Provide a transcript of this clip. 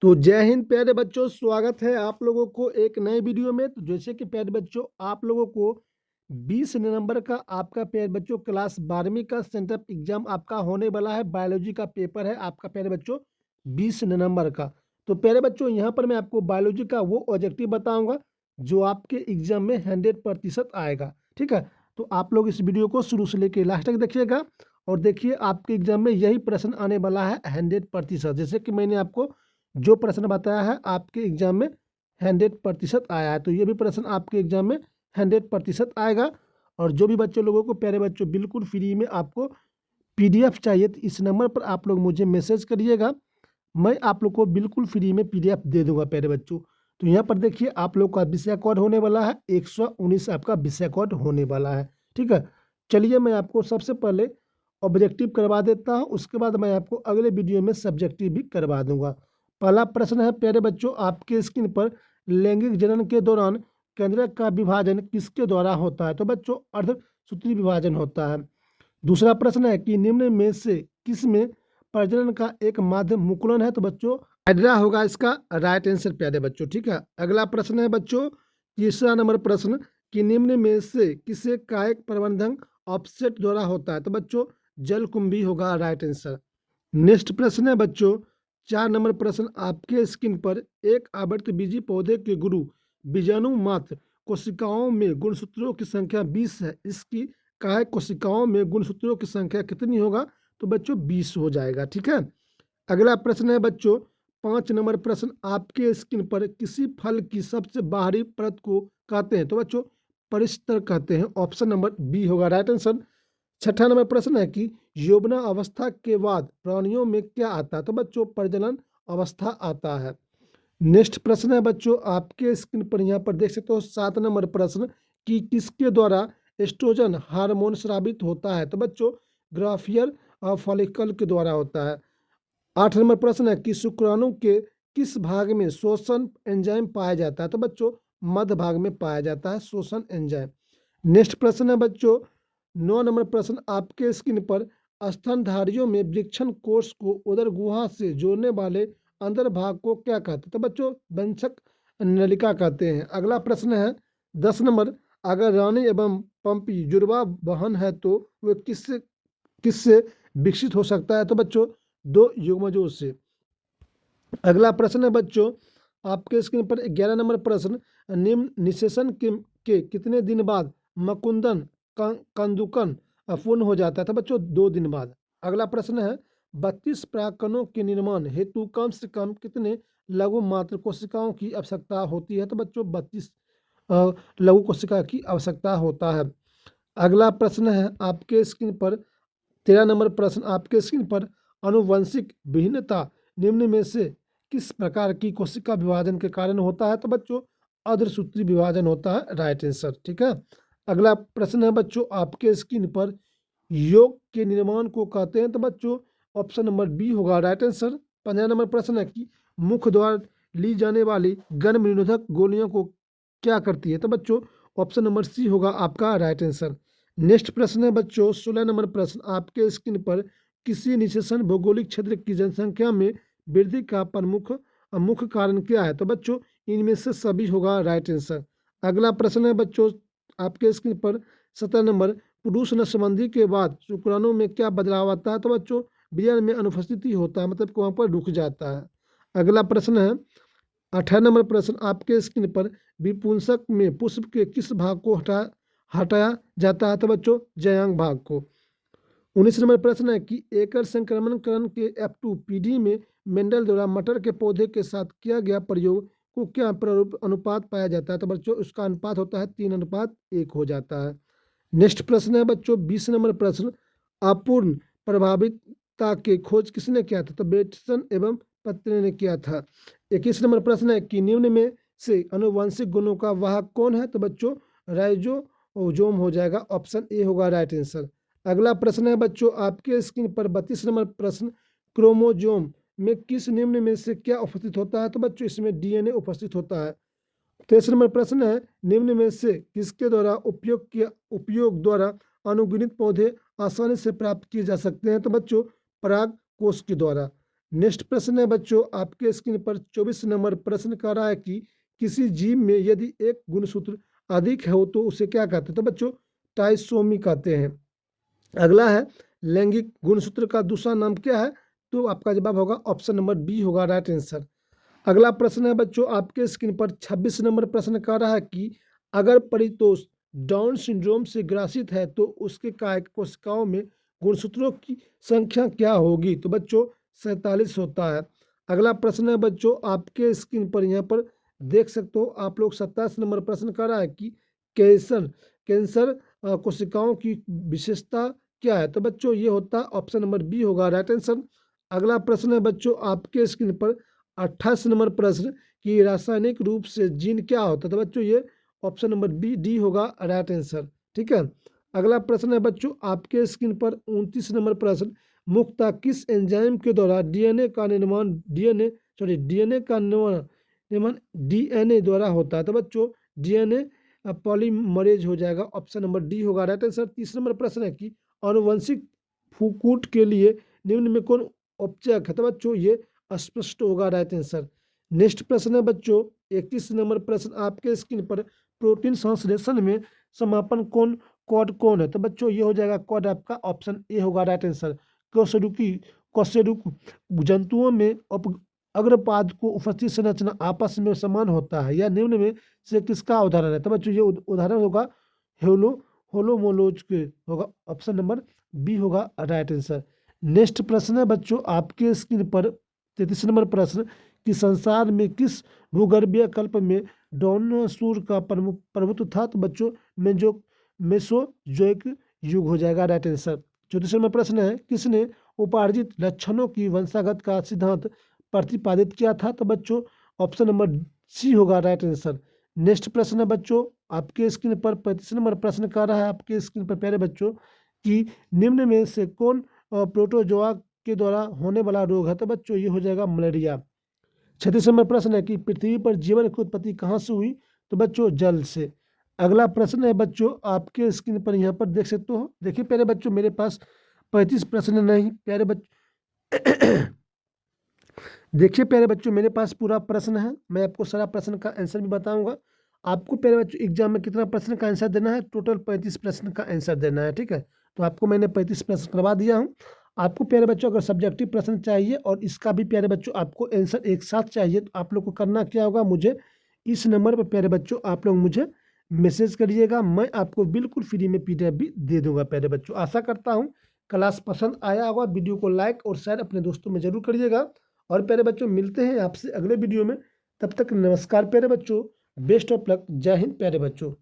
तो जय हिंद प्यारे बच्चों, स्वागत है आप लोगों को एक नए वीडियो में। तो जैसे कि प्यारे बच्चों, आप लोगों को 20 नवंबर का आपका प्यारे बच्चों क्लास 12वीं का सेंटर एग्जाम आपका होने वाला है। बायोलॉजी का पेपर है आपका प्यारे बच्चों 20 नवंबर का। तो प्यारे बच्चों, यहाँ पर मैं आपको बायोलॉजी का वो ऑब्जेक्टिव बताऊंगा जो आपके एग्जाम में 100% आएगा। ठीक है, तो आप लोग इस वीडियो को शुरू से लेकर लास्ट तक देखिएगा और देखिए आपके एग्जाम में यही प्रश्न आने वाला है 100%। जैसे कि मैंने आपको जो प्रश्न बताया है आपके एग्जाम में 100% आया है, तो ये भी प्रश्न आपके एग्जाम में 100% आएगा। और जो भी बच्चे लोगों को प्यारे बच्चों बिल्कुल फ्री में आपको पीडीएफ चाहिए तो इस नंबर पर आप लोग मुझे मैसेज करिएगा, मैं आप लोग को बिल्कुल फ्री में पीडीएफ दे दूंगा प्यारे बच्चों। तो यहाँ पर देखिए आप लोग का विषय कोड होने वाला है 119 आपका विषय कोड होने वाला है। ठीक है, चलिए मैं आपको सबसे पहले ऑब्जेक्टिव करवा देता हूँ, उसके बाद मैं आपको अगले वीडियो में सब्जेक्टिव भी करवा दूंगा। पहला प्रश्न है प्यारे बच्चों आपके स्क्रीन पर, लैंगिक जनन के दौरान केंद्रक का विभाजन किसके द्वारा होता है? तो बच्चों अर्धसूत्री विभाजन होता है। दूसरा प्रश्न है कि निम्न में से किस में प्रजनन का एक माध्यम मुकुलन है? तो बच्चों हाइड्रा होगा इसका राइट आंसर प्यारे बच्चों। ठीक है, अगला प्रश्न है बच्चों तीसरा नंबर प्रश्न कि निम्न में से किसे कायिक प्रबंधन ऑफसेट द्वारा होता है? तो बच्चों जलकुंभी होगा राइट आंसर। नेक्स्ट प्रश्न है बच्चों 4 नंबर प्रश्न आपके स्क्रीन पर, एक आवृतबीजी पौधे के गुरु बीजाणु मात्र कोशिकाओं में गुणसूत्रों की संख्या 20 है, इसकी काय कोशिकाओं में गुणसूत्रों की संख्या कितनी होगा? तो बच्चों 20 हो जाएगा। ठीक है, अगला प्रश्न है बच्चों 5 नंबर प्रश्न आपके स्क्रीन पर, किसी फल की सबसे बाहरी परत को कहते हैं? तो बच्चों परिस्तर कहते हैं, ऑप्शन नंबर बी होगा राइट आंसर। छठा नंबर प्रश्न है कि यौवना अवस्था के बाद प्राणियों में क्या आता है? तो बच्चों प्रजनन अवस्था आता है। नेक्स्ट प्रश्न है बच्चों आपके स्क्रीन पर, यहाँ पर देख सकते हो 7 नंबर प्रश्न कि किसके द्वारा एस्ट्रोजन हार्मोन स्रावित होता है? तो बच्चों ग्राफियर फॉलिकल के द्वारा होता है। 8 नंबर प्रश्न है कि शुक्राणु के किस भाग में शोषण एंजाइम पाया जाता है? तो बच्चों मध्य भाग में पाया जाता है शोषण एंजाइम। नेक्स्ट प्रश्न है बच्चों 9 नंबर प्रश्न आपके स्क्रीन पर, स्तनधारियों में वृक्षण कोष को उदर गुहा से जोड़ने वाले अंदर भाग को क्या कहते हैं? तो बच्चों वंशक नलिका कहते हैं। अगला प्रश्न है 10 नंबर, अगर रानी एवं पंपी जुड़वा वाहन है तो वे किससे किससे विकसित हो सकता है? तो बच्चों दो युग्मजों से। अगला प्रश्न है बच्चों आपके स्क्रीन पर 11 नंबर प्रश्न, निम्न निषेचन के कितने दिन बाद मकुंदन कंदुकन पूर्ण हो जाता है? तो बच्चों 2 दिन बाद। अगला प्रश्न है 32 परागकणों के निर्माण हेतु कम से कम कितने लघु मात्र कोशिकाओं की आवश्यकता होती है? तो बच्चों 32 लघु कोशिका की आवश्यकता होता है। अगला प्रश्न है आपके स्क्रीन पर 13 नंबर प्रश्न आपके स्क्रीन पर, आनुवंशिक भिन्नता निम्न में से किस प्रकार की कोशिका विभाजन के कारण होता है? तो बच्चों अर्धसूत्री विभाजन होता है राइट आंसर। ठीक है, अगला प्रश्न है बच्चों आपके स्क्रीन पर, योग के निर्माण को कहते हैं? तो बच्चों ऑप्शन नंबर बी होगा राइट आंसर। 15 नंबर प्रश्न है कि मुख्य द्वार ली जाने वाली गर्म निरोधक गोलियों को क्या करती है? तो बच्चों ऑप्शन नंबर सी होगा आपका राइट आंसर। नेक्स्ट प्रश्न है बच्चों 16 नंबर प्रश्न आपके स्क्रीन पर, किसी निषेचन भौगोलिक क्षेत्र की जनसंख्या में वृद्धि का प्रमुख मुख्य कारण क्या है? तो बच्चों इनमें से सभी होगा राइट आंसर। अगला प्रश्न है बच्चों आपके स्क्रीन पर 17 नंबर, पुरुष नसबंदी के बाद शुक्राणु में क्या बदलाव आता है? तो बच्चों बीजन में अनुपस्थिति होता है, मतलब वहाँ पर रुक जाता है। अगला प्रश्न है 18 नंबर प्रश्न आपके स्क्रीन पर, विपुंसक में पुष्प के किस भाग को हटाया जाता है? तो बच्चों जयांग भाग को। 19 नंबर प्रश्न है कि एकल संक्रमणकरण के F2 पीढ़ी में मेंडल द्वारा मटर के पौधे के साथ किया गया प्रयोग को क्या प्रारूप अनुपात पाया जाता है? तो बच्चों उसका अनुपात होता है 3:1 हो जाता है। नेक्स्ट प्रश्न है बच्चों 20 नंबर प्रश्न, अपूर्ण प्रभाविता की खोज किसने किया था? तो बेटसन एवं पत्रे ने किया था। 21 नंबर प्रश्न है कि निम्न में से अनुवांशिक गुणों का वाहक कौन है? तो बच्चों राइजोजोम हो जाएगा, ऑप्शन ए होगा राइट आंसर। अगला प्रश्न है बच्चों आपके स्क्रीन पर 32 नंबर प्रश्न, क्रोमोजोम में किस निम्न में से क्या उपस्थित होता है? तो बच्चों इसमें डीएनए उपस्थित होता है। 23 नंबर प्रश्न है निम्न में से किसके द्वारा उपयोग द्वारा अनुगुणित पौधे आसानी से प्राप्त किए जा सकते हैं? तो बच्चों पराग कोष के द्वारा। नेक्स्ट प्रश्न है बच्चों, आपके स्क्रीन पर 24 नंबर प्रश्न कर रहा है कि किसी जीव में यदि एक गुणसूत्र अधिक हो तो उसे क्या कहते हैं? तो बच्चों टाइसोमी कहते हैं। अगला है लैंगिक गुणसूत्र का दूसरा नाम क्या है? तो आपका जवाब होगा ऑप्शन नंबर बी होगा राइट आंसर। अगला प्रश्न है बच्चों, आपके स्क्रीन पर 26 नंबर प्रश्न कर रहा है कि अगर परितोष डाउन सिंड्रोम से ग्रसित है तो उसके कायिक कोशिकाओं में गुणसूत्रों की संख्या क्या होगी? तो बच्चों 47 होता है। अगला प्रश्न है बच्चों, आपके स्क्रीन पर यहाँ पर देख सकते हो आप लोग 27 नंबर प्रश्न कर रहा है कि कैंसर कैंसर कोशिकाओं की विशेषता क्या है? तो बच्चों ये होता है ऑप्शन नंबर बी होगा राइट आंसर। अगला प्रश्न है बच्चों, आपके स्क्रीन पर 28 नंबर प्रश्न कि रासायनिक रूप से जीन क्या होता है? तो बच्चों ये ऑप्शन नंबर बी डी होगा राइट आंसर। ठीक है। अगला प्रश्न है बच्चों, आपके स्क्रीन पर 29 नंबर प्रश्न मुख्यतः किस एंजाइम के द्वारा डीएनए का निर्माण डीएनए द्वारा होता है? तो बच्चों डीएनए पॉलीमरेज हो जाएगा, ऑप्शन नंबर डी होगा राइट आंसर। 30 नंबर प्रश्न है कि आनुवंशिक फूकूट के लिए निम्न में कौन औपचारिक है? तो बच्चों ये अस्पष्ट होगा राइट आंसर। नेक्स्ट प्रश्न है बच्चों, 31 नंबर प्रश्न आपके स्क्रीन पर प्रोटीन संश्लेषण में समापन कॉड कौन है? तो बच्चों ये हो जाएगा कॉड आपका ऑप्शन ए होगा राइट आंसर। कशेरुक जंतुओं में अग्रपाद को उपस्थित संरचना आपस में समान होता है, या निम्न में से किसका उदाहरण है? तो बच्चों ये उदाहरण होगा होलोमोलोज के होगा, ऑप्शन नंबर बी होगा राइट आंसर। नेक्स्ट प्रश्न है बच्चों, आपके स्क्रीन पर 33 नंबर प्रश्न कि संसार में किस भूगर्भीय कल्प में डायनासोर का प्रभुत्व था? तो बच्चों मेसोजोइक युग हो जाएगा राइट आंसर। 34 नंबर प्रश्न है, किसने उपार्जित लक्षणों की वंशागत का सिद्धांत प्रतिपादित किया था? तो बच्चों ऑप्शन नंबर सी होगा राइट आंसर। नेक्स्ट प्रश्न है बच्चों, आपके स्क्रीन पर 35 नंबर प्रश्न कर रहा है आपके स्क्रीन पर प्यारे बच्चों कि निम्न में से कौन प्रोटोजोआ के द्वारा होने वाला रोग है? तो बच्चों ये हो जाएगा मलेरिया। 36 नंबर प्रश्न है कि पृथ्वी पर जीवन की उत्पत्ति कहाँ से हुई? तो बच्चों जल से। अगला प्रश्न है बच्चों, आपके स्क्रीन पर यहाँ पर देख सकते हो, देखिए प्यारे बच्चों मेरे पास 35 प्रश्न नहीं प्यारे बच्चों देखिए प्यारे बच्चों मेरे पास पूरा प्रश्न है, मैं आपको सारा प्रश्न का आंसर भी बताऊंगा। आपको प्यारे बच्चों एग्जाम में कितना प्रश्न का आंसर देना है? टोटल 35 प्रश्न का आंसर देना है। ठीक है, तो आपको मैंने 35 प्रश्न करवा दिया हूँ। आपको प्यारे बच्चों अगर सब्जेक्टिव प्रश्न चाहिए और इसका भी प्यारे बच्चों आपको आंसर एक साथ चाहिए, तो आप लोग को करना क्या होगा, मुझे इस नंबर पर प्यारे बच्चों आप लोग मुझे मैसेज करिएगा, मैं आपको बिल्कुल फ्री में PDF भी दे दूंगा। प्यारे बच्चों आशा करता हूँ क्लास पसंद आया होगा, वीडियो को लाइक और शेयर अपने दोस्तों में जरूर करिएगा। और प्यारे बच्चों मिलते हैं आपसे अगले वीडियो में, तब तक नमस्कार प्यारे बच्चों, बेस्ट ऑफ लक, जय हिंद प्यारे बच्चों।